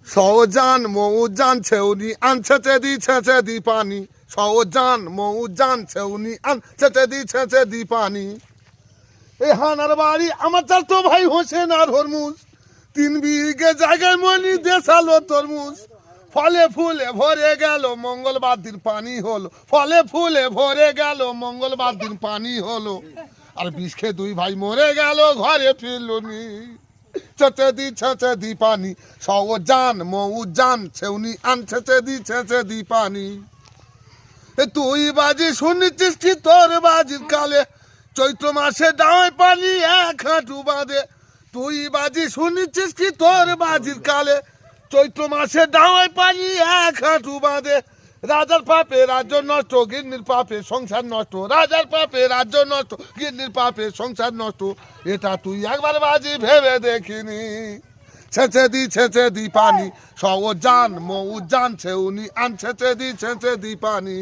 সহজান মৌজান ছেউনি আনছেচে দি পানি সহজান মৌজান ছেউনি আনছেচে দি পানি। এই হানার বাড়ি আমার চাচাতো ভাই হোসেন আর হরমুজ, 3 বিঘে জায়গায় মনি দেশালো তরমুজ। ফলে ফুলে ভরে গেল মঙ্গলবার দিন পানি হলো, ফলে ফুলে ভরে গেল মঙ্গলবার দিন পানি হলো। আর বিষ খেয়ে 2 ভাই মরে গেল ঘরে ফিরলনি। ছেচে দি পানি সহজান মৌজান ছেউনি আনছেচে দি পানি। তুই বাজি শুনেছিস কি তোর বাজির কালে চৈত্র মাসে ডাঙায় পানি 1 হাঁটু বাঁধে। তুই বাজি শুনেছিস কি তোর বাজির কালে চৈত্র মাসে ডাঙায় পানি 1 হাঁটু বাঁধে। রাজার পাপে রাজ্য নষ্ট, গিন্নির পাপে সংসার নষ্ট। রাজার পাপে রাজ্য নষ্ট, গিন্নির পাপে সংসার নষ্ট। এটা তুই একবার বাজি ভেবে দেখিনি। ছেচে দি পানি সহজান মৌজান ছেউনি আনছেচে দি পানি।